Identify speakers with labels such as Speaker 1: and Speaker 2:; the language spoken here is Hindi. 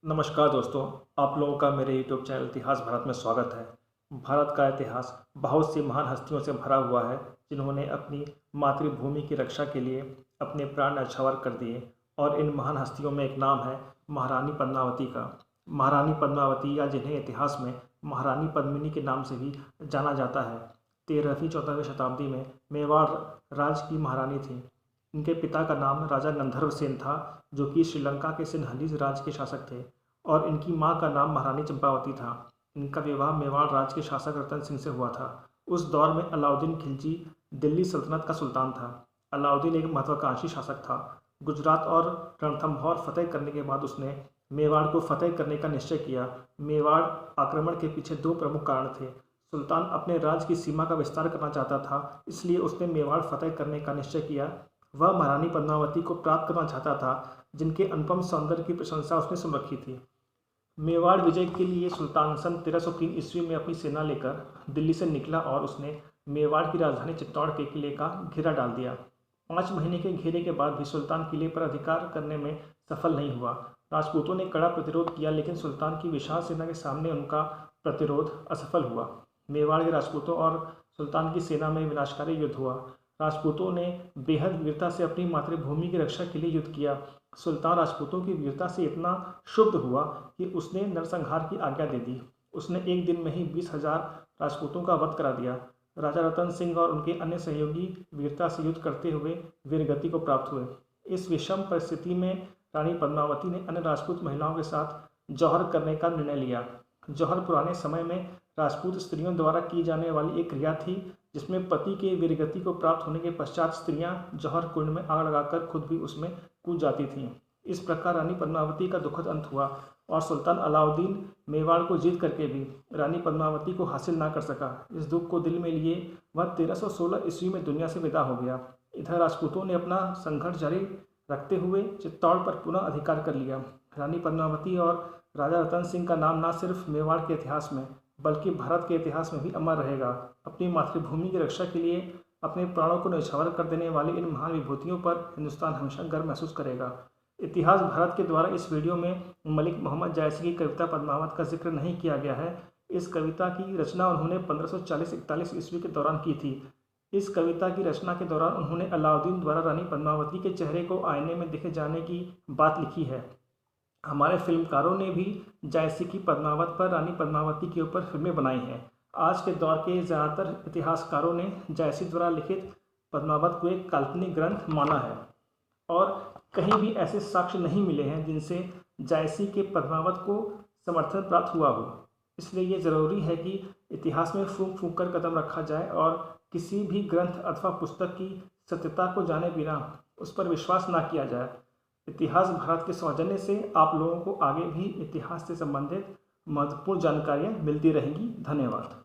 Speaker 1: नमस्कार दोस्तों, आप लोगों का मेरे YouTube चैनल इतिहास भारत में स्वागत है। भारत का इतिहास बहुत सी महान हस्तियों से भरा हुआ है, जिन्होंने अपनी मातृभूमि की रक्षा के लिए अपने प्राण न्यौछावर कर दिए। और इन महान हस्तियों में एक नाम है महारानी पद्मावती का। महारानी पद्मावती, या जिन्हें इतिहास में महारानी पद्मिनी के नाम से भी जाना जाता है, 13वीं-14वीं शताब्दी में मेवाड़ राज की महारानी थी। इनके पिता का नाम राजा गंधर्व सेन था, जो कि श्रीलंका के सिन्हलीज राज के शासक थे, और इनकी मां का नाम महारानी चंपावती था। इनका विवाह मेवाड़ राज के शासक रतन सिंह से हुआ था। उस दौर में अलाउद्दीन खिलजी दिल्ली सल्तनत का सुल्तान था। अलाउद्दीन एक महत्वाकांक्षी शासक था। गुजरात और रणथंभौर फतेह करने के बाद उसने मेवाड़ को फतेह करने का निश्चय किया। मेवाड़ आक्रमण के पीछे दो प्रमुख कारण थे। सुल्तान अपने राज की सीमा का विस्तार करना चाहता था, इसलिए उसने मेवाड़ फतेह करने का निश्चय किया। वह महारानी पद्मावती को प्राप्त करना चाहता था, जिनके अनुपम सौंदर्य की प्रशंसा उसने सुन रखी थी। मेवाड़ विजय के लिए सुल्तान सन 1303 ईस्वी में अपनी सेना लेकर दिल्ली से निकला और उसने मेवाड़ की राजधानी चित्तौड़ के किले का घेरा डाल दिया। 5 महीने के घेरे के बाद भी सुल्तान किले पर अधिकार करने में सफल नहीं हुआ। राजपूतों ने कड़ा प्रतिरोध किया, लेकिन सुल्तान की विशाल सेना के सामने उनका प्रतिरोध असफल हुआ। मेवाड़ के राजपूतों और सुल्तान की सेना में विनाशकारी युद्ध हुआ। राजपूतों ने बेहद वीरता से अपनी मातृभूमि की रक्षा के लिए युद्ध किया। सुल्तान राजपूतों की वीरता से इतना क्षुब्ध हुआ कि उसने नरसंहार की आज्ञा दे दी। उसने एक दिन में ही 20,000 राजपूतों का वध करा दिया। राजा रतन सिंह और उनके अन्य सहयोगी वीरता से युद्ध करते हुए वीरगति को प्राप्त हुए। इस विषम परिस्थिति में रानी पद्मावती ने अन्य राजपूत महिलाओं के साथ जौहर करने का निर्णय लिया। जौहर पुराने समय में राजपूत स्त्रियों द्वारा की जाने वाली एक क्रिया थी, जिसमें पति के वीरगति को प्राप्त होने के पश्चात स्त्रियां जौहर कुंड में आग लगाकर खुद भी उसमें कूद जाती थीं। इस प्रकार रानी पद्मावती का दुखद अंत हुआ, और सुल्तान अलाउद्दीन मेवाड़ को जीत करके भी रानी पद्मावती को हासिल ना कर सका। इस दुख को दिल में लिए वह 1316 ईस्वी में दुनिया से विदा हो गया। इधर राजपूतों ने अपना संघर्ष जारी रखते हुए चित्तौड़ पर पुनः अधिकार कर लिया। रानी पद्मावती और राजा रतन सिंह का नाम न सिर्फ मेवाड़ के इतिहास में, बल्कि भारत के इतिहास में भी अमर रहेगा। अपनी मातृभूमि की रक्षा के लिए अपने प्राणों को न्यौछावर कर देने वाली इन महान विभूतियों पर हिंदुस्तान हमेशा गर्व महसूस करेगा। इतिहास भारत के द्वारा इस वीडियो में मलिक मोहम्मद जायसी की कविता पद्मावत का जिक्र नहीं किया गया है। इस कविता की रचना उन्होंने 1540-41 ईस्वी के दौरान की थी। इस कविता की रचना के दौरान उन्होंने अलाउद्दीन द्वारा रानी पद्मावती के चेहरे को आईने में देखे जाने की बात लिखी है। हमारे फिल्मकारों ने भी जायसी की पद्मावत पर रानी पद्मावती के ऊपर फिल्में बनाई हैं। आज के दौर के ज़्यादातर इतिहासकारों ने जायसी द्वारा लिखित पद्मावत को एक काल्पनिक ग्रंथ माना है, और कहीं भी ऐसे साक्ष्य नहीं मिले हैं जिनसे जायसी के पद्मावत को समर्थन प्राप्त हुआ हो। इसलिए ये ज़रूरी है कि इतिहास में फूंक फूंक कर कदम रखा जाए और किसी भी ग्रंथ अथवा पुस्तक की सत्यता को जाने बिना उस पर विश्वास ना किया जाए। इतिहास भारत के सौजन्य से आप लोगों को आगे भी इतिहास से संबंधित महत्वपूर्ण जानकारियाँ मिलती रहेंगी। धन्यवाद।